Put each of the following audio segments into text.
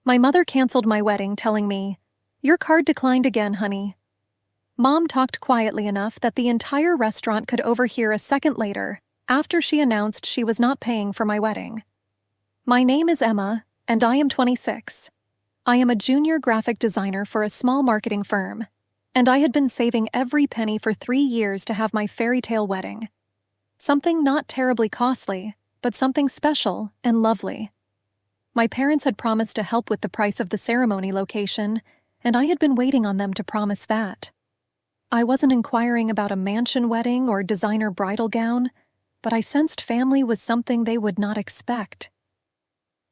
My mother canceled my wedding, telling me, "Your card declined again, honey." Mom talked quietly enough that the entire restaurant could overhear a second later, after she announced she was not paying for my wedding. My name is Emma, and I am 26. I am a junior graphic designer for a small marketing firm, and I had been saving every penny for 3 years to have my fairy tale wedding. Something not terribly costly, but something special and lovely. My parents had promised to help with the price of the ceremony location, and I had been waiting on them to promise that. I wasn't inquiring about a mansion wedding or designer bridal gown, but I sensed family was something they would not expect.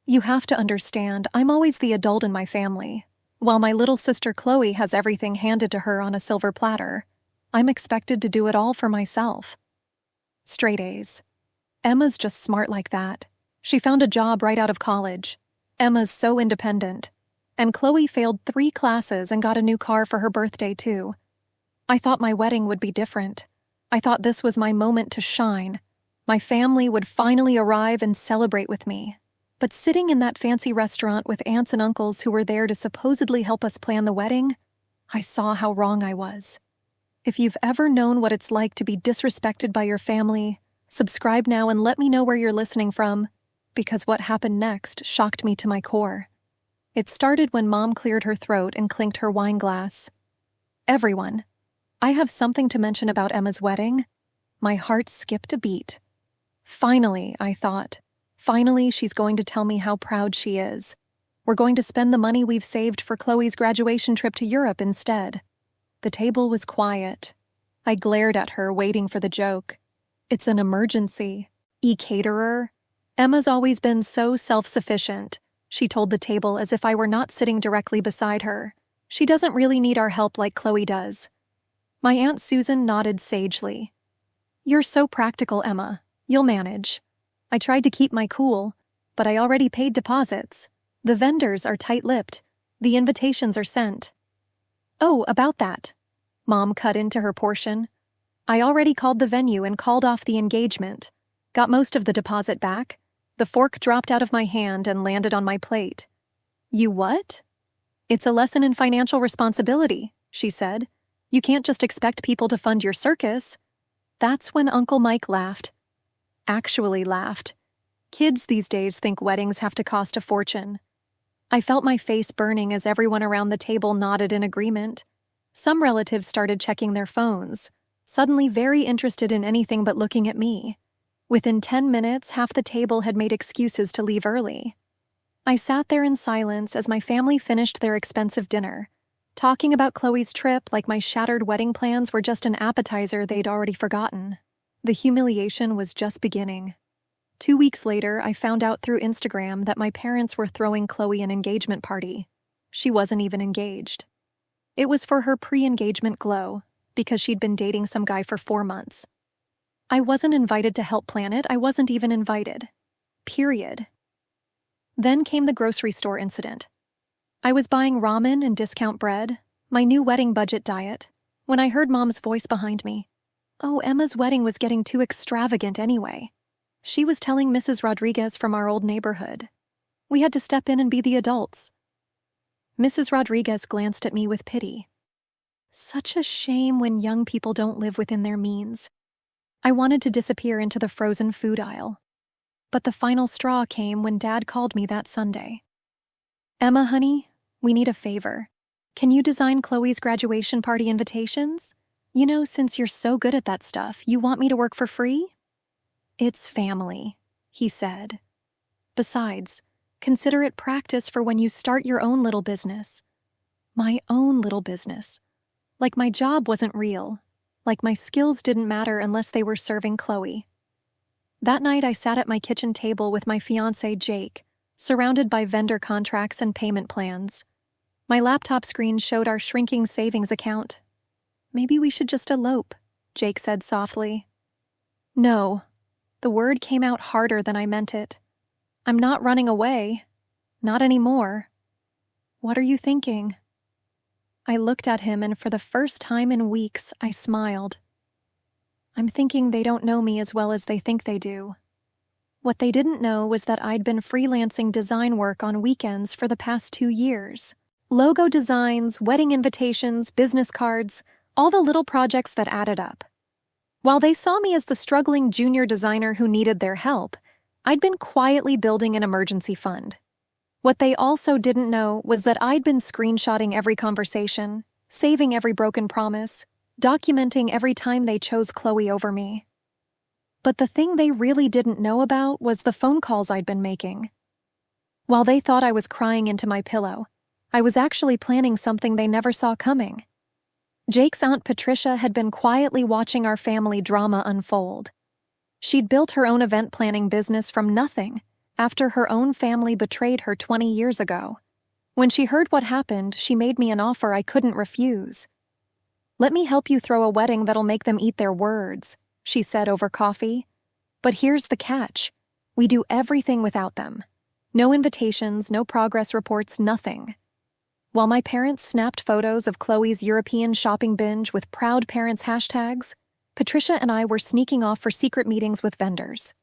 You have to understand, I'm always the adult in my family. While my little sister Chloe has everything handed to her on a silver platter, I'm expected to do it all for myself. Straight A's. Emma's just smart like that. She found a job right out of college. Emma's so independent. And Chloe failed 3 classes and got a new car for her birthday too. I thought my wedding would be different. I thought this was my moment to shine. My family would finally arrive and celebrate with me. But sitting in that fancy restaurant with aunts and uncles who were there to supposedly help us plan the wedding, I saw how wrong I was. If you've ever known what it's like to be disrespected by your family, subscribe now and let me know where you're listening from, because what happened next shocked me to my core. It started when Mom cleared her throat and clinked her wine glass. Everyone, I have something to mention about Emma's wedding. My heart skipped a beat. Finally, I thought. Finally, she's going to tell me how proud she is. We're going to spend the money we've saved for Chloe's graduation trip to Europe instead. The table was quiet. I glared at her, waiting for the joke. It's an emergency. E-caterer? Emma's always been so self-sufficient, she told the table as if I were not sitting directly beside her. She doesn't really need our help like Chloe does. My Aunt Susan nodded sagely. You're so practical, Emma. You'll manage. I tried to keep my cool, but I already paid deposits. The vendors are tight-lipped. The invitations are sent. Oh, about that. Mom cut into her portion. I already called the venue and called off the engagement. Got most of the deposit back. The fork dropped out of my hand and landed on my plate. You what? It's a lesson in financial responsibility, she said. You can't just expect people to fund your circus. That's when Uncle Mike laughed. Actually laughed. Kids these days think weddings have to cost a fortune. I felt my face burning as everyone around the table nodded in agreement. Some relatives started checking their phones, suddenly very interested in anything but looking at me. Within 10 minutes, half the table had made excuses to leave early. I sat there in silence as my family finished their expensive dinner, talking about Chloe's trip like my shattered wedding plans were just an appetizer they'd already forgotten. The humiliation was just beginning. 2 weeks later, I found out through Instagram that my parents were throwing Chloe an engagement party. She wasn't even engaged. It was for her pre-engagement glow, because she'd been dating some guy for 4 months. I wasn't invited to help plan it. I wasn't even invited. Period. Then came the grocery store incident. I was buying ramen and discount bread, my new wedding budget diet, when I heard Mom's voice behind me. Oh, Emma's wedding was getting too extravagant anyway. She was telling Mrs. Rodriguez from our old neighborhood. We had to step in and be the adults. Mrs. Rodriguez glanced at me with pity. Such a shame when young people don't live within their means. I wanted to disappear into the frozen food aisle. But the final straw came when Dad called me that Sunday. Emma, honey, we need a favor. Can you design Chloe's graduation party invitations? You know, since you're so good at that stuff, you want me to work for free? It's family, he said. Besides, consider it practice for when you start your own little business. My own little business. Like my job wasn't real. Like my skills didn't matter unless they were serving Chloe. That night I sat at my kitchen table with my fiancé, Jake, surrounded by vendor contracts and payment plans. My laptop screen showed our shrinking savings account. Maybe we should just elope, Jake said softly. No. The word came out harder than I meant it. I'm not running away. Not anymore. What are you thinking? I looked at him, and for the first time in weeks, I smiled. I'm thinking they don't know me as well as they think they do. What they didn't know was that I'd been freelancing design work on weekends for the past 2 years. Logo designs, wedding invitations, business cards, all the little projects that added up. While they saw me as the struggling junior designer who needed their help, I'd been quietly building an emergency fund. What they also didn't know was that I'd been screenshotting every conversation, saving every broken promise, documenting every time they chose Chloe over me. But the thing they really didn't know about was the phone calls I'd been making. While they thought I was crying into my pillow, I was actually planning something they never saw coming. Jake's Aunt Patricia had been quietly watching our family drama unfold. She'd built her own event planning business from nothing after her own family betrayed her 20 years ago. When she heard what happened, she made me an offer I couldn't refuse. "Let me help you throw a wedding that'll make them eat their words," she said over coffee. "But here's the catch. We do everything without them. No invitations, no progress reports, nothing." While my parents snapped photos of Chloe's European shopping binge with proud parents hashtags, Patricia and I were sneaking off for secret meetings with vendors.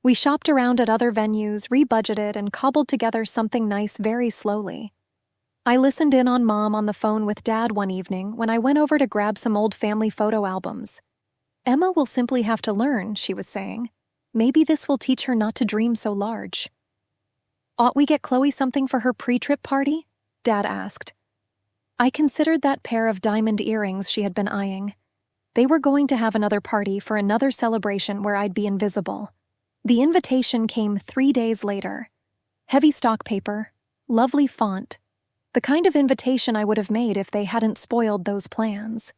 We shopped around at other venues, rebudgeted, and cobbled together something nice very slowly. I listened in on Mom on the phone with Dad one evening when I went over to grab some old family photo albums. "Emma will simply have to learn," she was saying. "Maybe this will teach her not to dream so large." "Ought we get Chloe something for her pre-trip party?" Dad asked. I considered that pair of diamond earrings she had been eyeing. They were going to have another party for another celebration where I'd be invisible. The invitation came 3 days later. Heavy stock paper, lovely font, the kind of invitation I would have made if they hadn't spoiled those plans.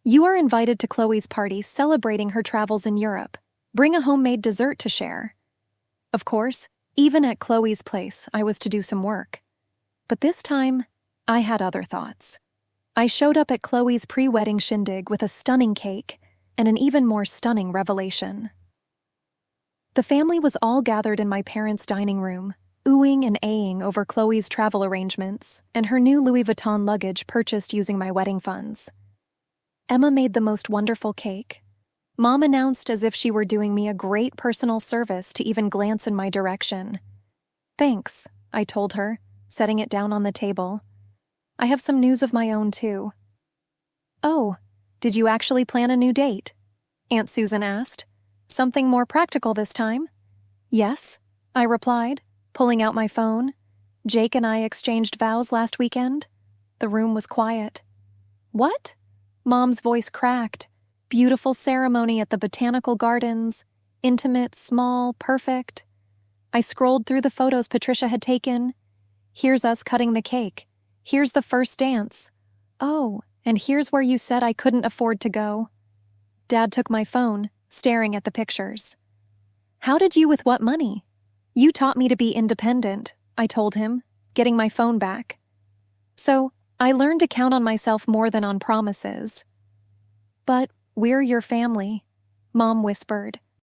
"You are invited to Chloe's party celebrating her travels in Europe. Bring a homemade dessert to share." Of course, even at Chloe's place, I was to do some work. But this time, I had other thoughts. I showed up at Chloe's pre-wedding shindig with a stunning cake and an even more stunning revelation. The family was all gathered in my parents' dining room, oohing and aahing over Chloe's travel arrangements and her new Louis Vuitton luggage purchased using my wedding funds. Emma made the most wonderful cake. Mom announced as if she were doing me a great personal service to even glance in my direction. "Thanks," I told her, setting it down on the table. "I have some news of my own, too." "Oh, did you actually plan a new date?" Aunt Susan asked. "Something more practical this time?" "Yes," I replied, pulling out my phone. "Jake and I exchanged vows last weekend." The room was quiet. "What?" Mom's voice cracked. "Beautiful ceremony at the botanical gardens. Intimate, small, perfect." I scrolled through the photos Patricia had taken. Here's us cutting the cake. Here's the first dance. Oh, and here's where you said I couldn't afford to go. Dad took my phone, staring at the pictures. "How did you with what money?" "You taught me to be independent," I told him, getting my phone back. "So, I learned to count on myself more than on promises." "But we're your family," Mom whispered.